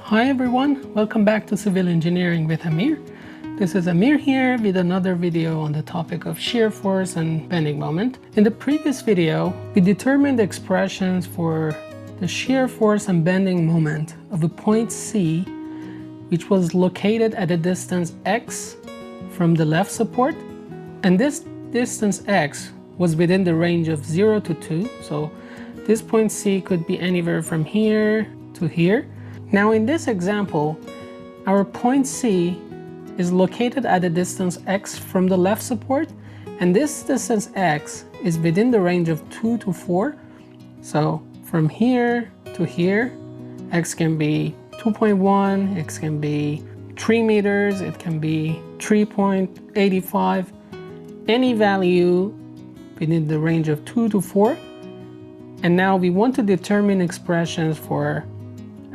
Hi everyone, welcome back to Civil Engineering with Amir. This is Amir here with another video on the topic of shear force and bending moment. In the previous video, we determined the expressions for the shear force and bending moment of a point C, which was located at a distance x from the left support. And this distance x was within the range of 0 to 2. So this point C could be anywhere from here to here. Now in this example, our point C is located at a distance x from the left support, and this distance x is within the range of 2 to 4. So from here to here, x can be 2.1, x can be 3 meters, it can be 3.85, any value within the range of 2 to 4. And now we want to determine expressions for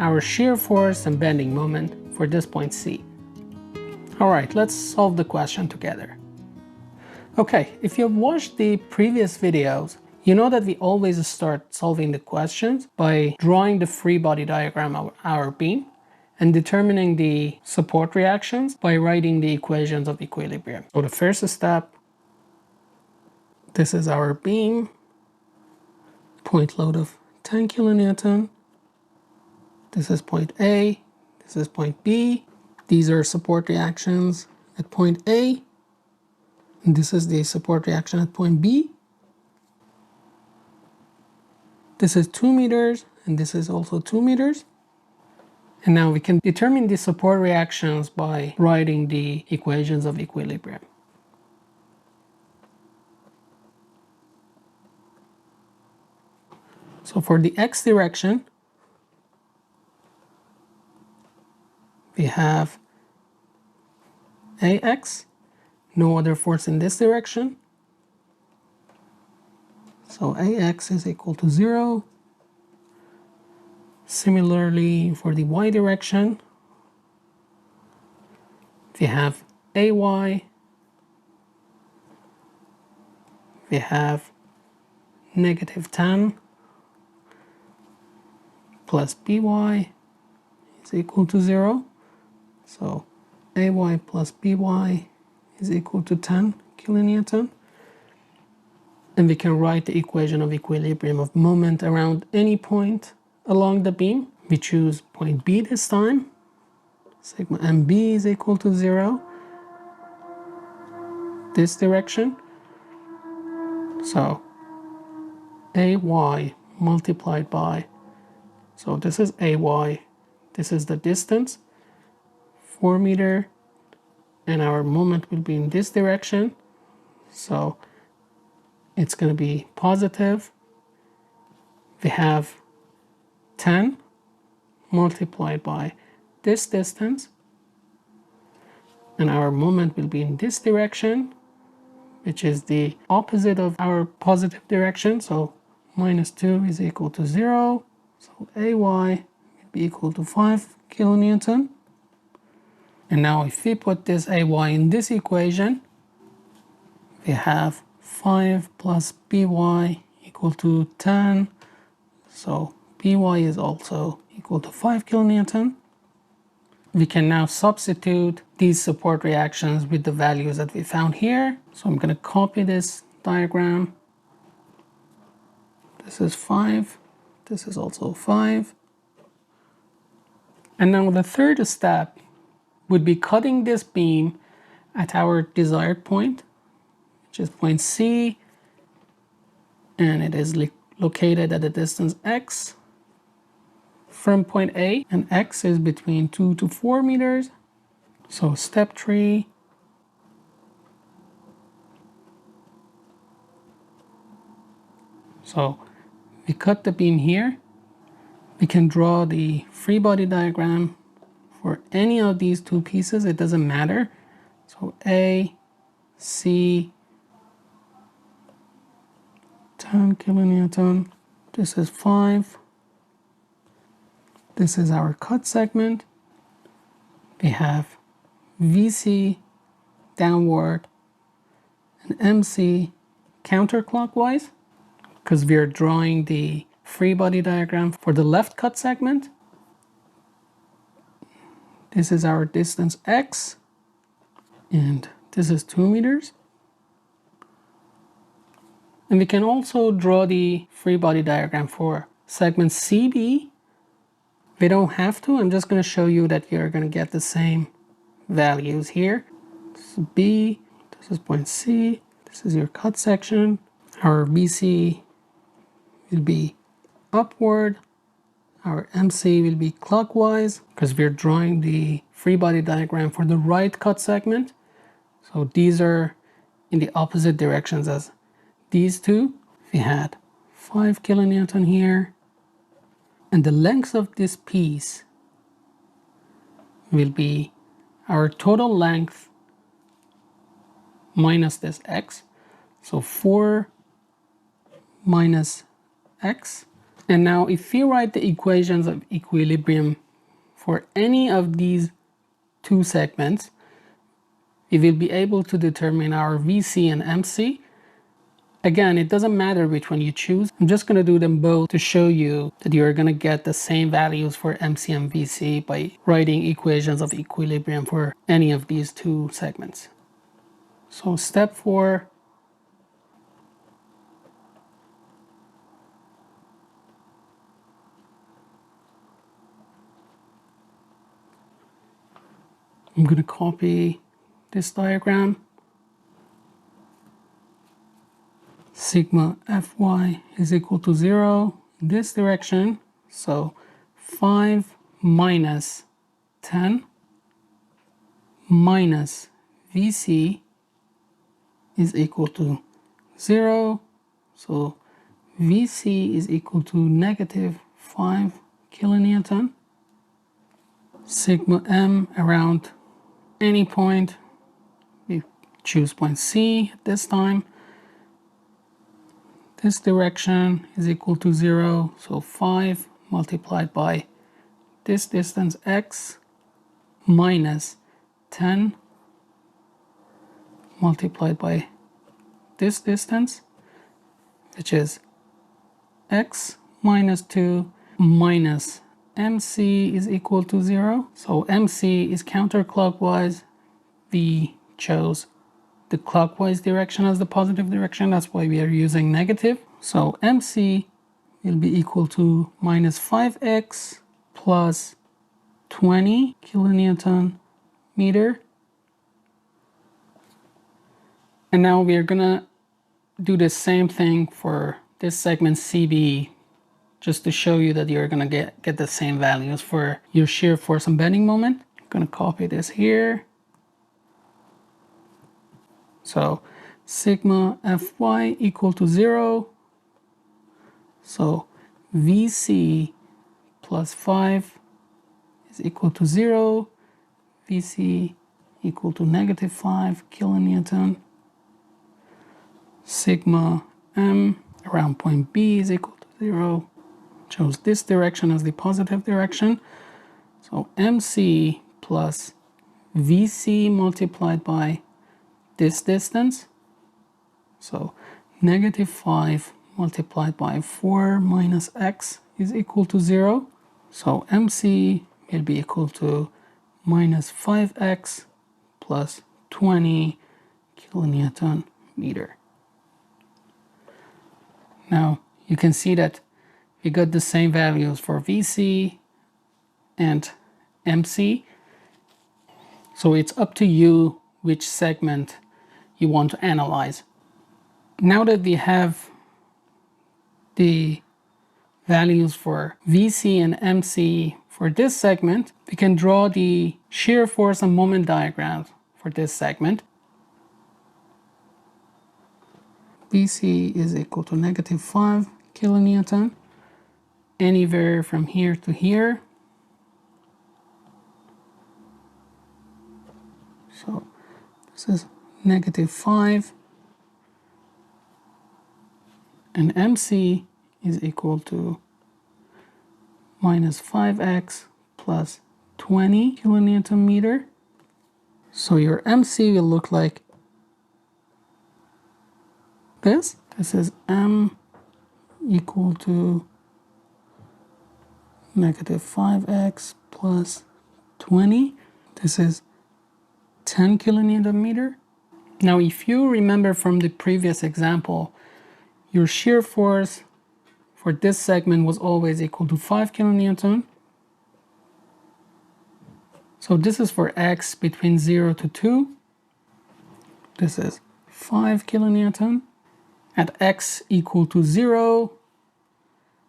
our shear force and bending moment for this point C. Alright, let's solve the question together. Okay, if you've watched the previous videos, you know that we always start solving the questions by drawing the free body diagram of our beam and determining the support reactions by writing the equations of equilibrium. So the first step, this is our beam, point load of 10 kilonewton. This is point A, this is point B. These are support reactions at point A. And this is the support reaction at point B. This is 2 meters, and this is also 2 meters. And now we can determine the support reactions by writing the equations of equilibrium. So for the x direction, we have AX, no other force in this direction. So AX is equal to 0. Similarly, for the y direction, we have AY, we have negative 10 plus BY is equal to 0. So AY plus BY is equal to 10 kilonewton. And we can write the equation of equilibrium of moment around any point along the beam. We choose point B this time. Sigma MB is equal to 0. This direction. So AY multiplied by, so this is AY, this is the distance, 4 meters, and our moment will be in this direction. So it's going to be positive. We have 10 multiplied by this distance, and our moment will be in this direction, which is the opposite of our positive direction. So -2 is equal to 0. So AY will be equal to 5 kilonewton. And now if we put this AY in this equation, we have 5 plus BY equal to 10. So BY is also equal to 5 kilonewton. We can now substitute these support reactions with the values that we found here. So I'm going to copy this diagram. This is 5. This is also 5. And now the third step would be cutting this beam at our desired point, which is point C, and it is located at a distance x from point A, and x is between 2 to 4 meters. So step 3, so we cut the beam here. We can draw the free body diagram for any of these two pieces, it doesn't matter. So A, C, 10 kilonewton, this is 5. This is our cut segment. We have VC downward and MC counterclockwise, because we are drawing the free body diagram for the left cut segment. This is our distance x, and this is 2 meters. And we can also draw the free body diagram for segment CB. We don't have to. I'm just going to show you that you're going to get the same values here. This is B, this is point C, this is your cut section. Our BC will be upward. Our MC will be clockwise because we're drawing the free body diagram for the right cut segment. So these are in the opposite directions as these two. We had 5 kilonewton here, and the length of this piece will be our total length minus this x. So 4 minus x. And now if we write the equations of equilibrium for any of these two segments, we will be able to determine our VC and MC. Again, it doesn't matter which one you choose. I'm just going to do them both to show you that you're going to get the same values for MC and VC by writing equations of equilibrium for any of these two segments. So step 4. I'm going to copy this diagram. Sigma Fy is equal to 0 in this direction. So 5 minus 10 minus Vc is equal to 0. So Vc is equal to negative 5 kilonewton. Sigma m around any point, we choose point C at this time. This direction is equal to 0, so 5 multiplied by this distance x minus 10 multiplied by this distance, which is x minus 2 minus MC is equal to 0. So MC is counterclockwise. We chose the clockwise direction as the positive direction. That's why we are using negative. So MC will be equal to minus 5x plus 20 kilonewton meter. And now we are gonna do the same thing for this segment CB, just to show you that you're gonna get the same values for your shear force and bending moment. I'm gonna copy this here. So sigma Fy equal to 0. So Vc plus 5 is equal to 0. Vc equal to negative 5 kilonewton. Sigma m around point B is equal to 0. Chose this direction as the positive direction. So MC plus Vc multiplied by this distance. So negative 5 multiplied by 4 minus x is equal to 0. So MC will be equal to minus 5x plus 20 kilonewton meter. Now you can see that we got the same values for VC and MC. So it's up to you which segment you want to analyze. Now that we have the values for VC and MC for this segment, we can draw the shear force and moment diagrams for this segment. VC is equal to negative 5 kilonewton. Anywhere from here to here. So this is negative 5. And MC is equal to minus 5x plus 20 kilonewton meter. So your MC will look like this. This is M equal to negative 5x plus 20. This is 10 kilonewton meter. Now, if you remember from the previous example, your shear force for this segment was always equal to 5 kilonewton. So this is for x between 0 to 2. This is 5 kilonewton. At x equal to 0,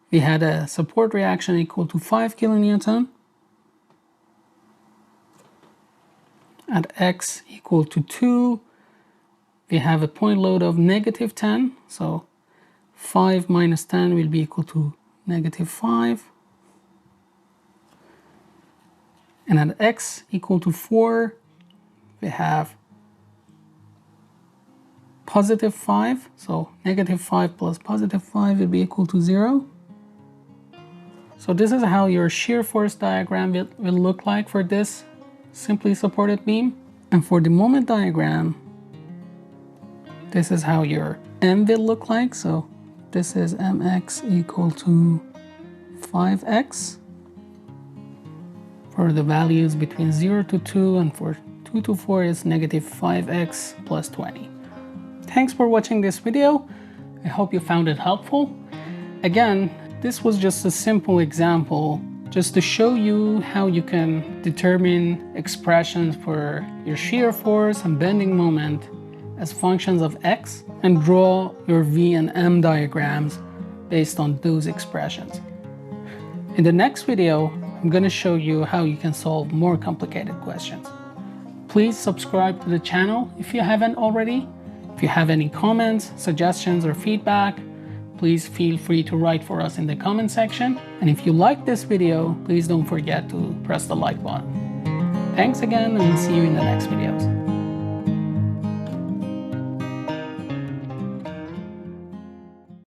we had a support reaction equal to 5 kilonewton. At x equal to 2, we have a point load of negative 10. So 5 minus 10 will be equal to negative 5. And at x equal to 4, we have positive 5. So negative 5 plus positive 5 will be equal to 0. So this is how your shear force diagram will look like for this simply supported beam. And for the moment diagram, this is how your M will look like. So this is mx equal to 5x for the values between 0 to 2, and for 2 to 4 is negative 5x plus 20. Thanks for watching this video. I hope you found it helpful. Again, this was just a simple example just to show you how you can determine expressions for your shear force and bending moment as functions of x and draw your V and M diagrams based on those expressions. In the next video, I'm going to show you how you can solve more complicated questions. Please subscribe to the channel if you haven't already. If you have any comments, suggestions, or feedback, please feel free to write for us in the comment section. And if you like this video, please don't forget to press the like button. Thanks again, and see you in the next videos.